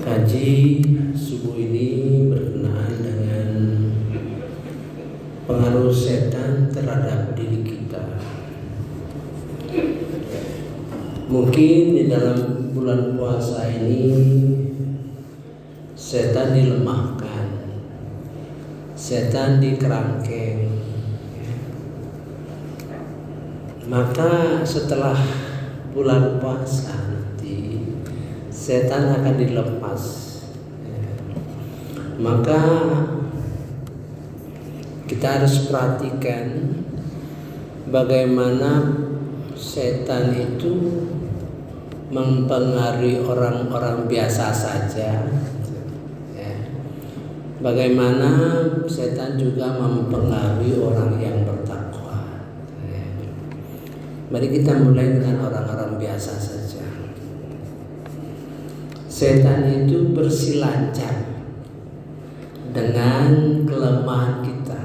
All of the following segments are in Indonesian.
Kaji subuh ini berkenaan dengan pengaruh setan terhadap diri kita. Mungkin di dalam bulan puasa ini setan dilemahkan, setan dikerangkeng. Maka setelah bulan puasa nanti setan akan dilepas. Maka kita harus perhatikan bagaimana setan itu mempengaruhi orang-orang biasa saja. Bagaimana setan juga mempengaruhi orang yang bertakwa. Mari kita mulai dengan orang-orang biasa saja. Setan itu bersilancar dengan kelemahan kita,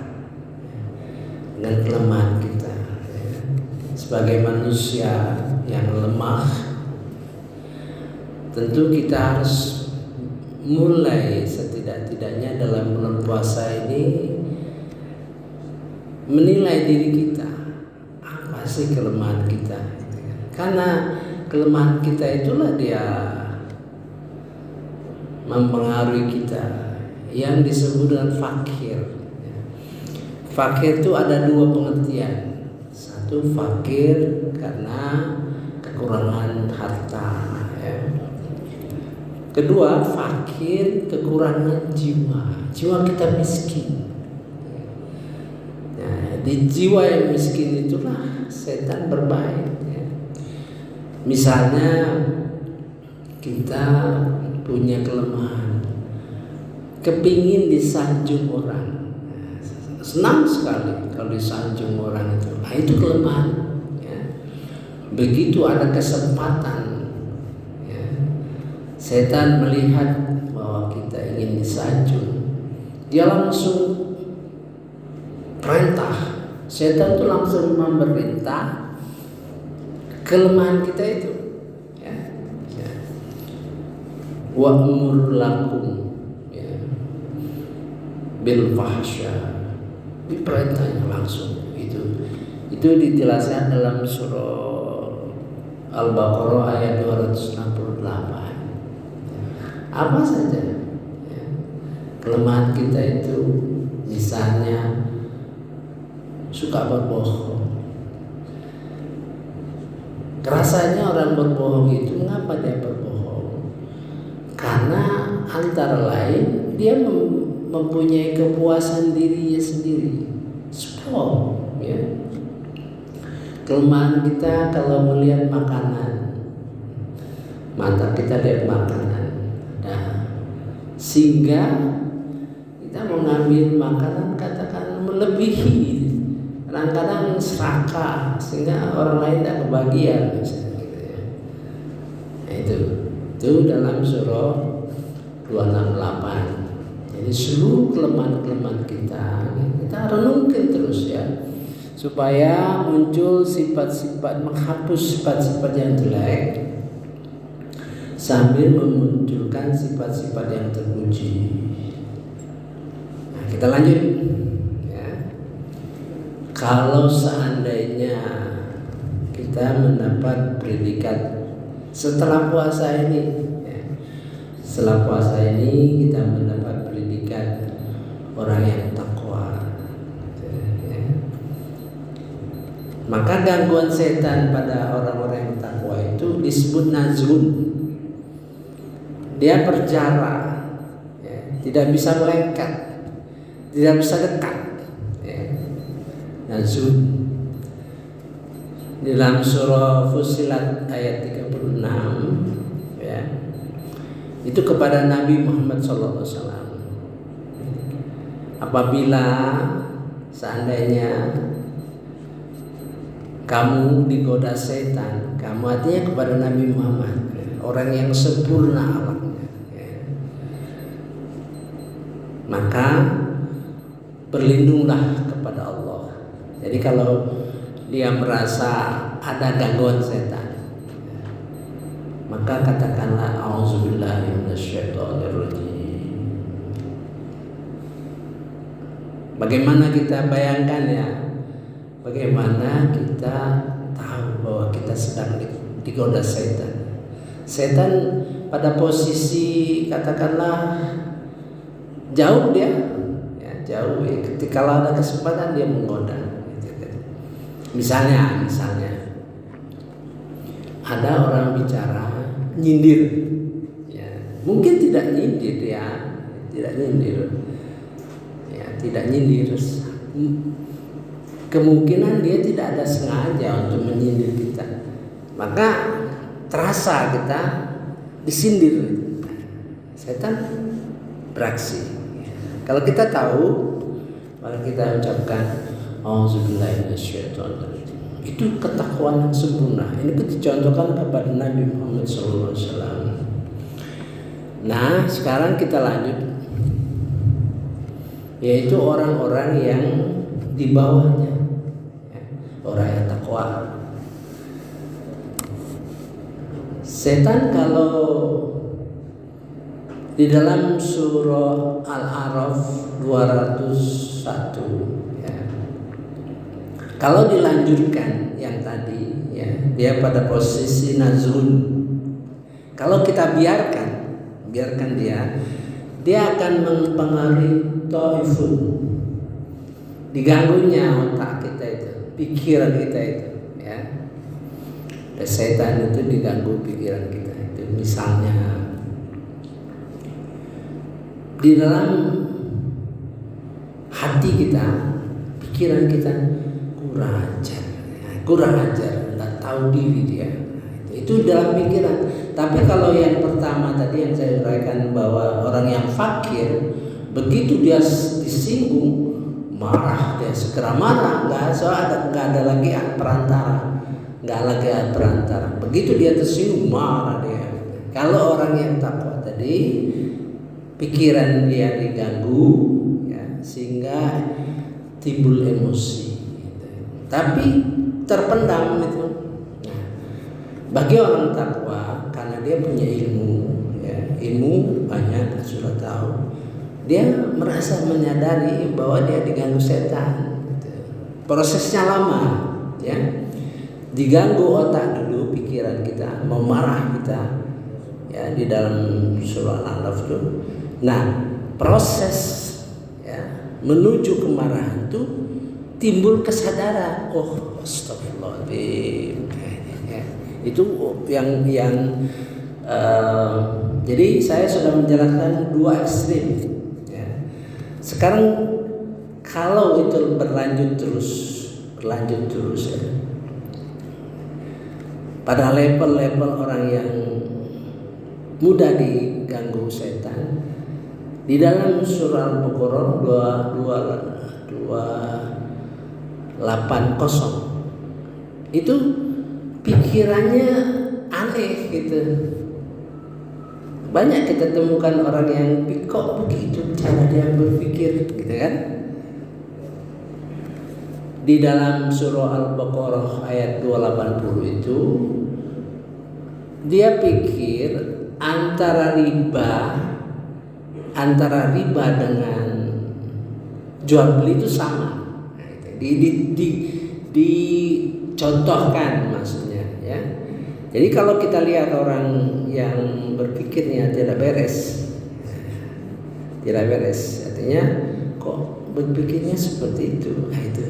sebagai manusia yang lemah. Tentu kita harus mulai setidak-tidaknya dalam bulan puasa ini menilai diri kita, apa sih kelemahan kita, karena kelemahan kita itulah dia mempengaruhi kita, yang disebut dengan fakir. Fakir itu ada dua pengertian. Satu, fakir karena kekurangan harta, Kedua, fakir kekurangan jiwa. Jiwa kita miskin. Nah, di jiwa yang miskin itulah setan bermain. Misalnya kita punya kelemahan, kepingin disanjung orang, senang sekali kalau disanjung orang itu. Nah, itu kelemahan. Begitu ada kesempatan, setan melihat bahwa kita ingin disanjung, dia langsung perintah. Setan itu langsung memerintah kelemahan kita itu. Wa'mur lakum bil fahsya, diperintahnya langsung. Itu dijelaskan dalam surah Al-Baqarah ayat 268. Apa saja kelemahan kita itu, misalnya suka berbohong. Rasanya orang berbohong itu, mengapa dia berbohong? Karena antara lain dia mempunyai kepuasan dirinya sendiri. Sport, Kelemahan kita kalau melihat makanan, mata kita lihat makanan, sehingga kita mengambil makanan katakan melebihi, kadang-kadang serakah sehingga orang lain tidak kebagian, Nah, itu dalam surah 268. Jadi seluruh kelemahan-kelemahan kita renungkan terus, supaya muncul sifat-sifat, menghapus sifat-sifat yang jelek sambil memunculkan sifat-sifat yang terpuji. Nah, kita lanjut. Kalau seandainya kita mendapat predikat setelah puasa ini, kita mendapat predikat orang yang takwa, maka gangguan setan pada orang-orang yang takwa itu disebut nazgun. Dia berjarak, tidak bisa melengket, tidak bisa dekat. Nazgun dalam surah Fussilat ayat 36, itu kepada Nabi Muhammad SAW. Apabila seandainya kamu digoda setan, kamu artinya kepada Nabi Muhammad, orang yang sempurna alamnya, maka berlindunglah kepada Allah. Jadi kalau dia merasa ada gangguan setan, maka katakanlah auzubillahi minasyaitonirrajim. Bagaimana kita bayangkan ya, bagaimana kita tahu bahwa kita sedang digoda setan. Setan pada posisi katakanlah jauh dia, ya, jauh ya. Ketika ada kesempatan dia menggoda. Misalnya ada orang bicara nyindir, ya, mungkin tidak nyindir ya, tidak nyindir. Kemungkinan dia tidak ada sengaja untuk menyindir kita, maka terasa kita disindir. Setan beraksi. Kalau kita tahu, maka kita ucapkan auzubillahi minasyaitonirrajim. Itu ketakwaan yang sempurna. Ini dicontohkan kepada Nabi Muhammad SAW. Nah, sekarang kita lanjut, yaitu orang-orang yang di bawahnya, orang yang takwa. Setan kalau di dalam surah Al-A'raf 201, ya, kalau dilanjutkan yang tadi, ya, dia pada posisi nazrun. Kalau kita biarkan dia akan mempengaruhi taifun, diganggunya otak kita itu, pikiran kita itu, ya. Setan itu diganggu pikiran kita itu. Misalnya di dalam hati kita, pikiran kita kurang ajar, nggak tahu diri dia. Itu dalam pikiran. Tapi kalau yang pertama tadi yang saya uraikan bahwa orang yang fakir, begitu dia disinggung, marah, dia segera marah, nggak ada lagi perantara. Begitu dia tersinggung, marah dia. Kalau orang yang takwa tadi, pikiran dia diganggu, ya, sehingga timbul emosi, gitu. Tapi terpendam itu. Nah, bagi orang takwa, karena dia punya ilmu, ya, ilmu banyak, sudah tahu, dia merasa menyadari bahwa dia diganggu setan, gitu. Prosesnya lama, ya. Diganggu otak dulu, pikiran kita, memarah kita, ya, di dalam surah Al-A'raf itu. Nah, proses, ya, menuju kemarahan itu timbul kesadaran. Oh, astagfirullahaladzim, ya. Itu yang jadi saya sudah menjelaskan dua ekstrim, ya. Sekarang kalau itu berlanjut terus, ya, pada level-level orang yang mudah diganggu setan, di dalam surah Al-Baqarah 280 itu pikirannya aneh gitu. Banyak kita temukan orang yang kok begitu cara dia berpikir, gitu kan? Di dalam surah Al-Baqarah ayat 280 itu dia pikir antara riba dengan jual beli itu sama. Dicontohkan maksudnya, ya. Jadi kalau kita lihat orang yang berpikirnya tidak beres, artinya kok berpikirnya seperti itu. Nah, itu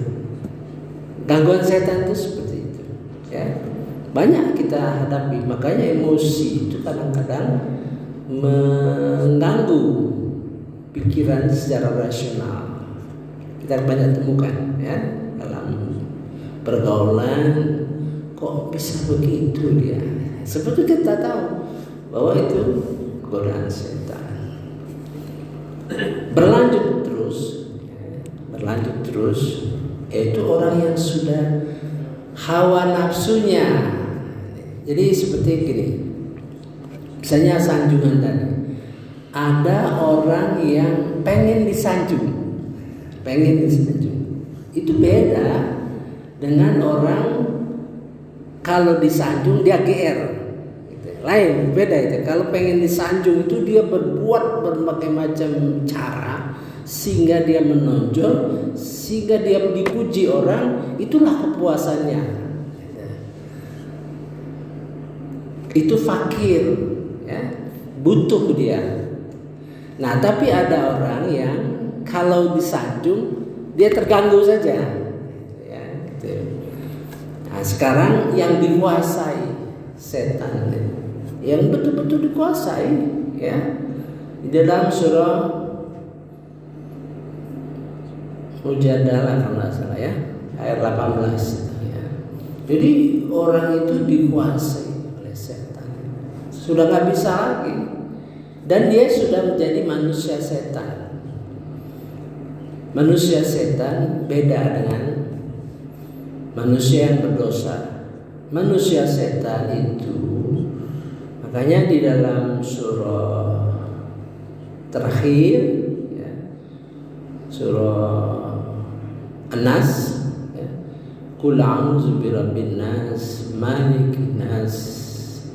gangguan setan itu seperti itu, ya. Banyak kita hadapi, makanya emosi itu kadang-kadang mengganggu pikiran secara rasional. Kita banyak temukan, ya, dalam pergaulan, kok bisa begitu dia. Seperti kita tahu bahwa itu godaan setan. Berlanjut terus, yaitu orang yang sudah hawa nafsunya. Jadi seperti gini, misalnya sanjungan tadi, ada orang yang pengen disanjung, itu beda dengan orang kalau disanjung dia GR, gitu. lain, beda itu. Kalau pengen disanjung itu dia berbuat berbagai macam cara sehingga dia menonjol, sehingga dia dipuji orang, itulah kepuasannya. Itu fakir, ya, butuh dia. Nah, tapi ada orang yang kalau disanjung dia terganggu saja, ya, gitu. Nah, sekarang yang dikuasai setan, yang betul-betul dikuasai, ya, di dalam surah Mujadalah kalau nggak salah, ya, ayat 18, ya. Jadi orang itu dikuasai oleh setan, sudah nggak bisa lagi, dan dia sudah menjadi manusia setan. Manusia setan beda dengan manusia yang berdosa. Manusia setan itu, makanya di dalam surah terakhir, ya, surah An-Nas, ya, Qul a'udzu birabbin nas, malikin nas,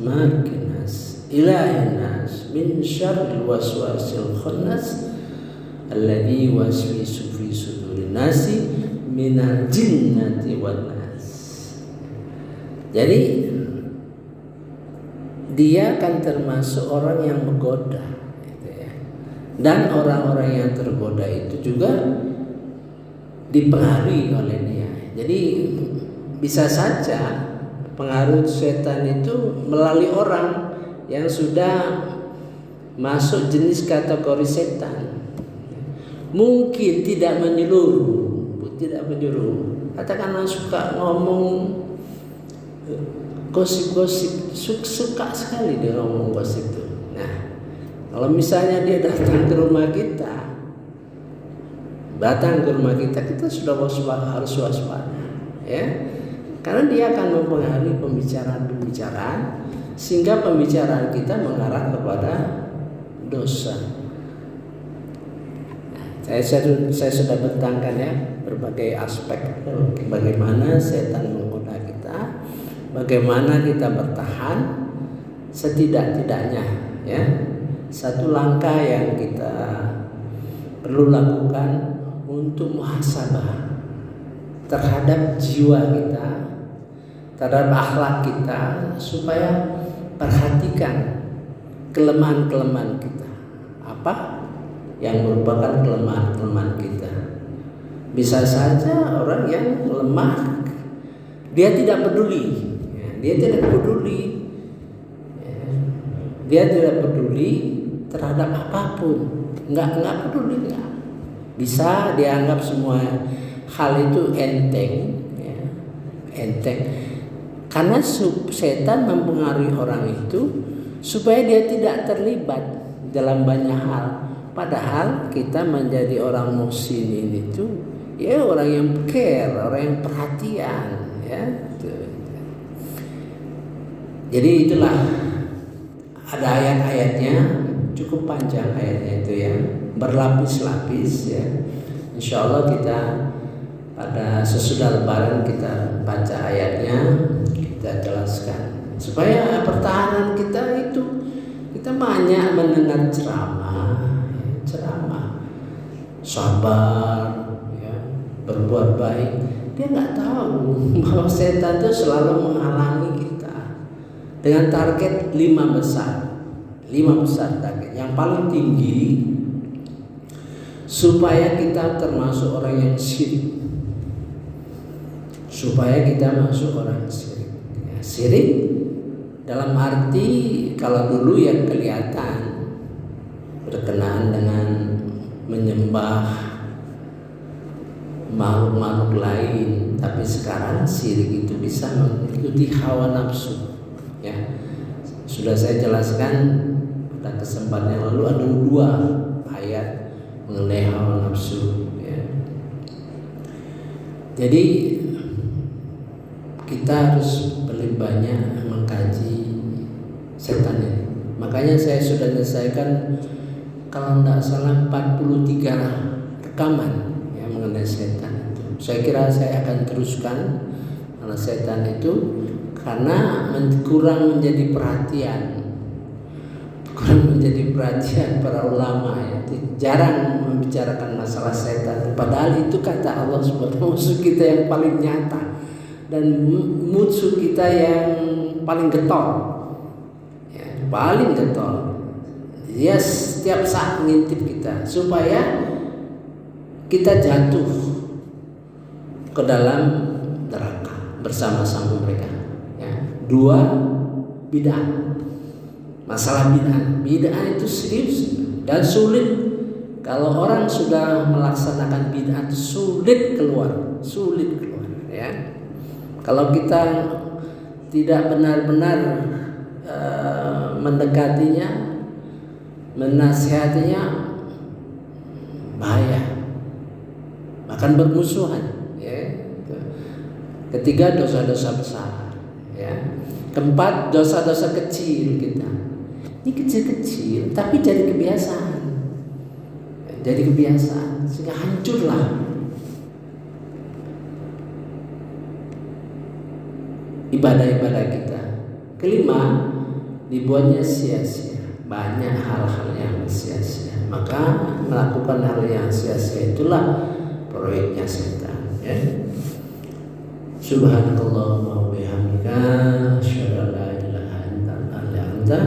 malikin nas, ilahin nas, min syarril waswasil khannas, alladzi yuwaswisu fi sudurin nasi minal jinnati wan nas. Jadi dia akan termasuk orang yang menggoda, gitu ya. Dan orang-orang yang tergoda itu juga dipengaruhi oleh dia. Jadi bisa saja pengaruh setan itu melalui orang yang sudah masuk jenis kategori setan. Mungkin tidak menyeluruh, katakanlah suka ngomong gosip-gosip, suka sekali dia ngomong gosip itu. Nah, kalau misalnya dia datang ke rumah kita, kita sudah harus waspada, ya, karena dia akan mempengaruhi pembicaraan sehingga pembicaraan kita mengarah kepada dosa. Saya sudah bentangkan, ya, berbagai aspek bagaimana setan menggoda kita, bagaimana kita bertahan. Setidak-tidaknya, ya, satu langkah yang kita perlu lakukan untuk muhasabah terhadap jiwa kita, terhadap akhlak kita, supaya perhatikan kelemahan-kelemahan kita. Apa yang merupakan kelemahan-kelemahan kita? Bisa saja orang yang lemah, dia tidak peduli, ya, dia tidak peduli terhadap apapun, nggak peduli, nggak. Bisa dianggap semua hal itu enteng, ya, enteng. Karena setan mempengaruhi orang itu supaya dia tidak terlibat dalam banyak hal. Padahal kita menjadi orang muhsinin itu, ya, orang yang care, orang yang perhatian, ya. Jadi itulah, ada ayat-ayatnya, cukup panjang ayatnya itu, ya, berlapis-lapis, ya. Insya Allah kita pada sesudah Lebaran kita baca ayatnya, kita jelaskan supaya pertahanan kita itu, kita banyak mendengar ceramah, sabar, ya, berbuat baik. Dia nggak tahu bahwa setan itu selalu menghalangi kita dengan target 5 besar target. Yang paling tinggi supaya kita termasuk orang yang syirik, supaya kita masuk orang syirik, ya, syirik dalam arti kalau dulu yang kelihatan berkenaan dengan menyembah makhluk-makhluk lain, tapi sekarang syirik itu bisa mengikuti hawa nafsu, ya. Sudah saya jelaskan pada kesempatan yang lalu, ada 2 ayat mengenai hawa nafsu, ya. Jadi kita harus lebih banyak mengkaji setan ini. Makanya saya sudah menyelesaikan kalau tidak salah 43 rekaman, ya, mengenai setan itu. Saya kira saya akan teruskan, karena setan itu karena kurang menjadi perhatian para ulama ya. Jarang membicarakan masalah setan, padahal itu kata Allah Subhanahu musuh kita yang paling nyata dan musuh kita yang paling getol ya, paling getol. Dia setiap saat ngintip kita supaya kita jatuh ke dalam neraka bersama-sama mereka ya. 2, bid'ah. Masalah bid'ah itu serius dan sulit. Kalau orang sudah melaksanakan bid'ah itu sulit keluar ya. Kalau kita tidak benar-benar mendekatinya, menasihatinya, bahaya, bahkan bermusuhan ya. Ketiga, dosa-dosa besar ya. Keempat, dosa-dosa kecil kita. Ini kecil-kecil tapi jadi kebiasaan sehingga hancurlah ibadah-ibadah kita. Kelima, dibuatnya sia-sia. Banyak hal-hal yang sia-sia, maka melakukan hal yang sia-sia itulah proyeknya setan ya. Subhanakallahumma wa bihamdika asyhadu an la ilaha illa anta